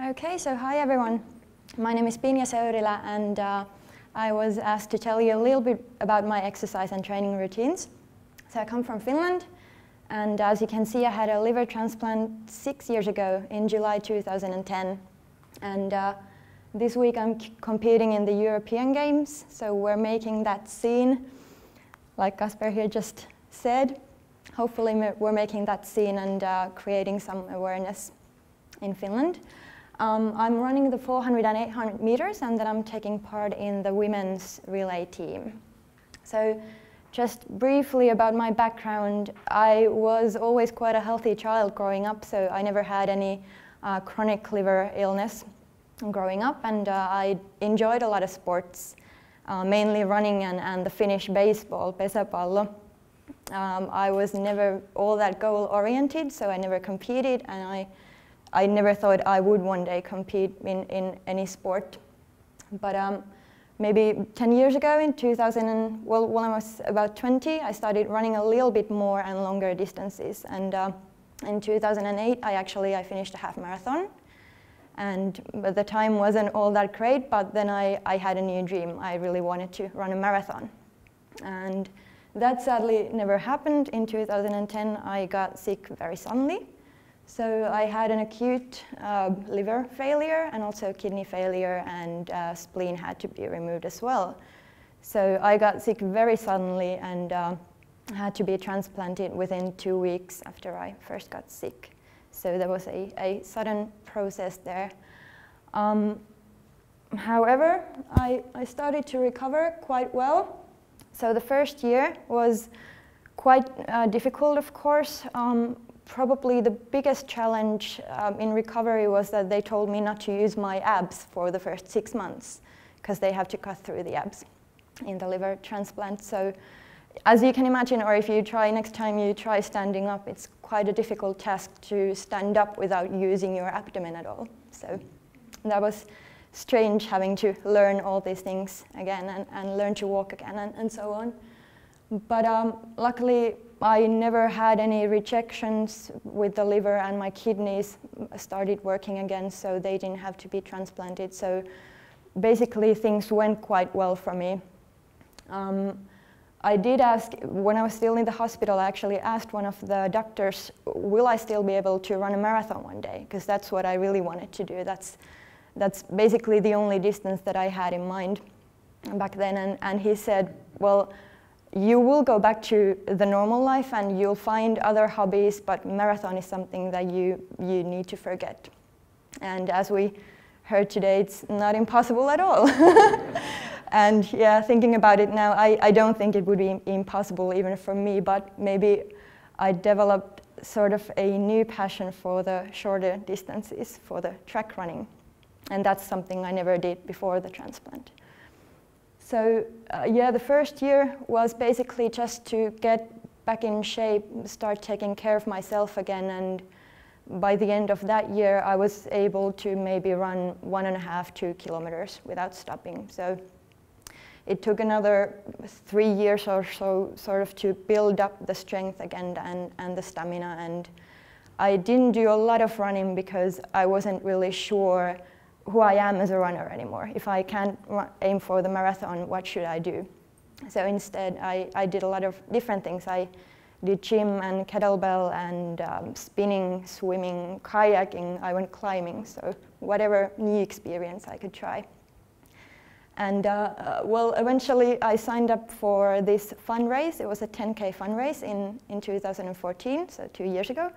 Okay, so hi everyone. My name is Pinja Söyrilä and I was asked to tell you a little bit about my exercise and training routines. So I come from Finland, and as you can see I had a liver transplant 6 years ago in July 2010. And this week I'm competing in the European Games, so we're making that scene, like Kasper here just said. Hopefully we're making that scene and creating some awareness in Finland. I'm running the 400 and 800 meters, and then I'm taking part in the women's relay team. So just briefly about my background, I was always quite a healthy child growing up, so I never had any chronic liver illness growing up, and I enjoyed a lot of sports, mainly running and the Finnish baseball, pesäpallo. I was never all that goal-oriented, so I never competed, and I never thought I would one day compete in any sport. But maybe 10 years ago, in 2000, when I was about 20, I started running a little bit more and longer distances. And in 2008, I finished a half marathon. And the time wasn't all that great, but then I had a new dream. I really wanted to run a marathon. And that sadly never happened. In 2010, I got sick very suddenly. So I had an acute liver failure and also kidney failure, and spleen had to be removed as well. So I got sick very suddenly and had to be transplanted within 2 weeks after I first got sick. So there was a sudden process there. However, I started to recover quite well. So the first year was quite difficult, of course. Probably the biggest challenge in recovery was that they told me not to use my abs for the first 6 months, because they have to cut through the abs in the liver transplant. So as you can imagine, or if you try next time you try standing up, it's quite a difficult task to stand up without using your abdomen at all. So that was strange, having to learn all these things again and learn to walk again and so on. But luckily, I never had any rejections with the liver, and my kidneys started working again, so they didn't have to be transplanted. So basically things went quite well for me. I did ask, when I was still in the hospital, I actually asked one of the doctors, will I still be able to run a marathon one day? Because that's what I really wanted to do. That's basically the only distance that I had in mind back then. And he said, well, you will go back to the normal life and you'll find other hobbies, but marathon is something that you need to forget. And as we heard today, it's not impossible at all. And yeah, thinking about it now, I don't think it would be impossible even for me, but maybe I developed sort of a new passion for the shorter distances, for the track running. And that's something I never did before the transplant. So yeah, the first year was basically just to get back in shape, start taking care of myself again, and by the end of that year I was able to maybe run 1.5 to 2 kilometers without stopping. So it took another 3 years or so sort of to build up the strength again and the stamina, and I didn't do a lot of running because I wasn't really sure who I am as a runner anymore. If I can't aim for the marathon, what should I do? So instead, I did a lot of different things. I did gym and kettlebell and spinning, swimming, kayaking. I went climbing, so whatever new experience I could try. And well, eventually I signed up for this fundraise. It was a 10K fundraise in 2014, so 2 years ago.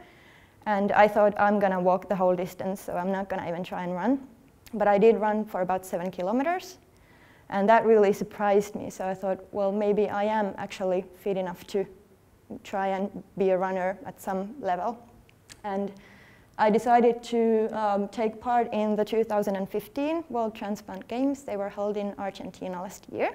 And I thought, I'm gonna walk the whole distance, so I'm not gonna even try and run. But I did run for about 7 kilometers, and that really surprised me. So I thought, well, maybe I am actually fit enough to try and be a runner at some level. And I decided to take part in the 2015 World Transplant Games. They were held in Argentina last year.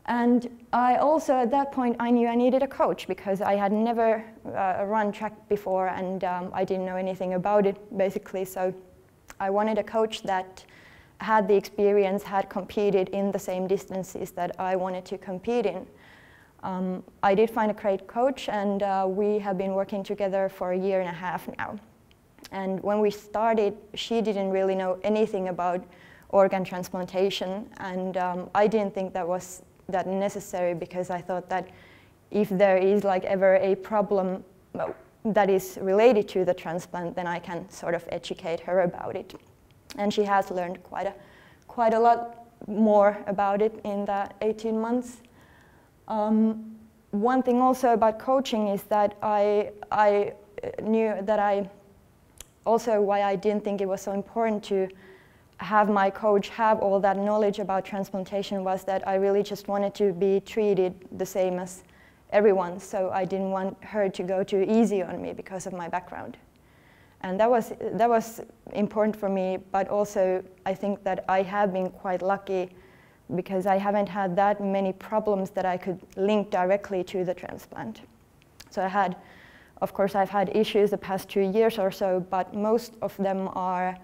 And I also, at that point, I knew I needed a coach because I had never run track before, and I didn't know anything about it, basically. So I wanted a coach that had the experience, had competed in the same distances that I wanted to compete in. I did find a great coach, and we have been working together for 1.5 years now. And when we started, she didn't really know anything about organ transplantation, and I didn't think that was that necessary, because I thought that if there is like ever a problem that is related to the transplant, then I can sort of educate her about it. And she has learned quite a lot more about it in the 18 months. One thing also about coaching is that I knew that also why I didn't think it was so important to have my coach have all that knowledge about transplantation was that I really just wanted to be treated the same as everyone, so I didn't want her to go too easy on me because of my background. And that was important for me, but also I think that I have been quite lucky because I haven't had that many problems that I could link directly to the transplant. So of course I've had issues the past 2 years or so, but most of them are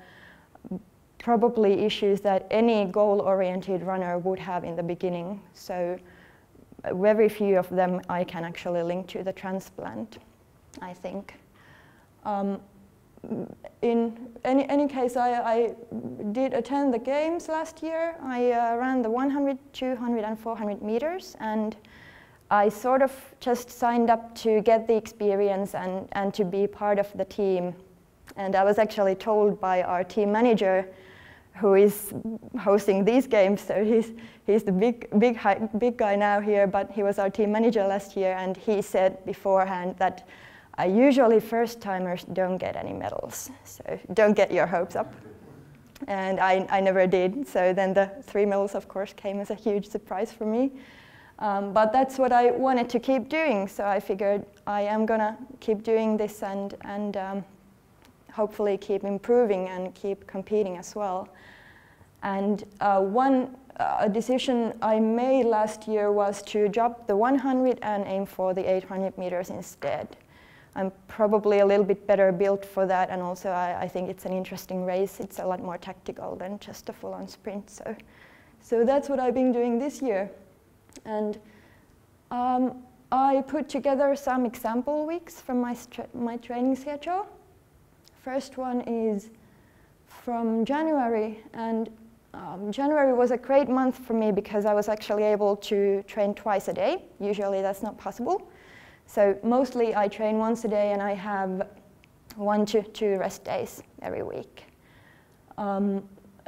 probably issues that any goal-oriented runner would have in the beginning. So very few of them I can actually link to the transplant, I think. In any case, I did attend the games last year. I ran the 100, 200 and 400 meters, and I sort of just signed up to get the experience and to be part of the team. And I was actually told by our team manager, who is hosting these games, so he's the big guy now here, but he was our team manager last year, and he said beforehand that usually first-timers don't get any medals, so don't get your hopes up. And I never did, so then the 3 medals of course came as a huge surprise for me. But that's what I wanted to keep doing, so I figured I am gonna keep doing this and hopefully keep improving and keep competing as well. And one decision I made last year was to drop the 100 and aim for the 800 meters instead. I'm probably a little bit better built for that, and also I think it's an interesting race. It's a lot more tactical than just a full-on sprint. So that's what I've been doing this year. And I put together some example weeks from my training schedule. First one is from January, and January was a great month for me because I was actually able to train twice a day. Usually that's not possible. So mostly I train once a day, and I have 1 to 2 rest days every week.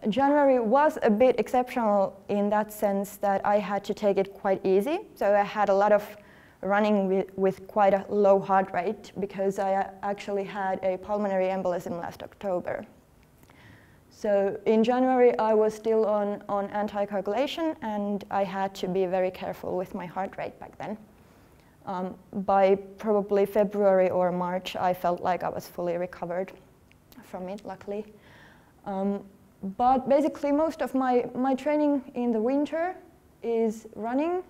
January was a bit exceptional in that sense that I had to take it quite easy. So I had a lot of running with quite a low heart rate because I actually had a pulmonary embolism last October. So in January I was still on anticoagulation, and I had to be very careful with my heart rate back then. By probably February or March I felt like I was fully recovered from it, luckily. But basically most of my training in the winter is running,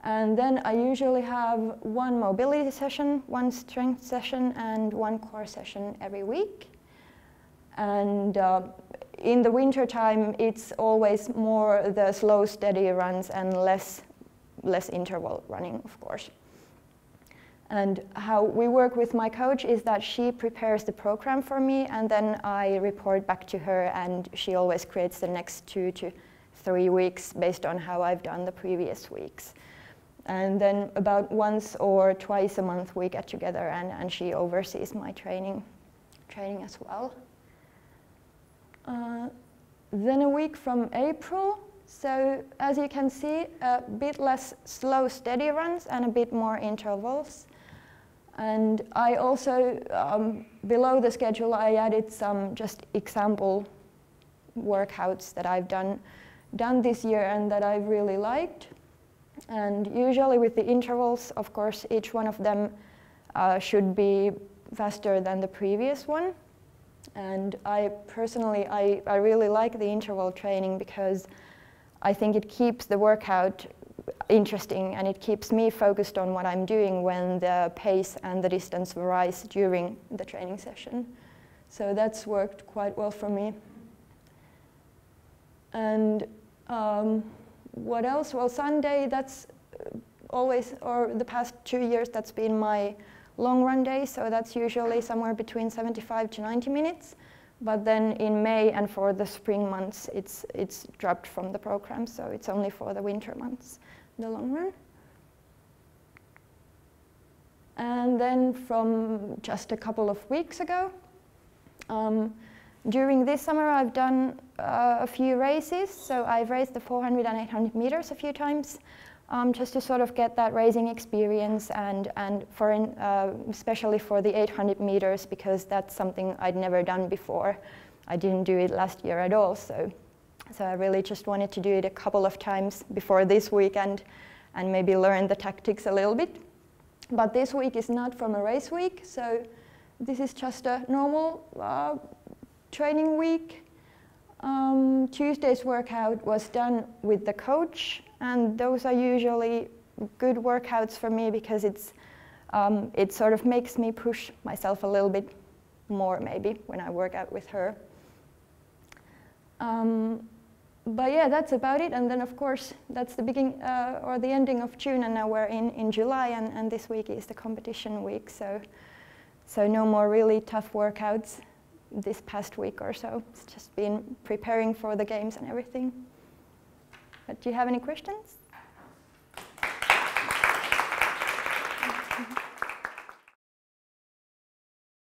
and then I usually have 1 mobility session, 1 strength session and 1 core session every week. And in the winter time it's always more the slow steady runs and less interval running, of course. And how we work with my coach is that she prepares the program for me, and then I report back to her, and she always creates the next 2 to 3 weeks based on how I've done the previous weeks. And then about once or twice a month we get together, and she oversees my training as well. Then a week from April, so as you can see, a bit less slow steady runs and a bit more intervals. And I also, below the schedule, I added some just example workouts that I've done this year and that I've really liked. And usually with the intervals, of course, each one of them should be faster than the previous one. And I personally, I really like the interval training because I think it keeps the workout interesting, and it keeps me focused on what I'm doing when the pace and the distance varies during the training session. So that's worked quite well for me. And what else? Well, Sunday, that's always, or the past 2 years, that's been my long run days, so that's usually somewhere between 75 to 90 minutes. But then in May and for the spring months, it's dropped from the program, so it's only for the winter months, the long run. And then from just a couple of weeks ago, during this summer I've done a few races, so I've raced the 400 and 800 meters a few times, just to sort of get that racing experience, and especially for the 800 meters, because that's something I'd never done before. I didn't do it last year at all, so I really just wanted to do it a couple of times before this weekend and maybe learn the tactics a little bit. But this week is not from a race week, so this is just a normal training week. Tuesday's workout was done with the coach, and those are usually good workouts for me because it sort of makes me push myself a little bit more maybe when I work out with her. But yeah, that's about it. And then of course that's the beginning or the ending of June, and now we're in July, and this week is the competition week. So no more really tough workouts this past week or so. It's just been preparing for the games and everything. But do you have any questions?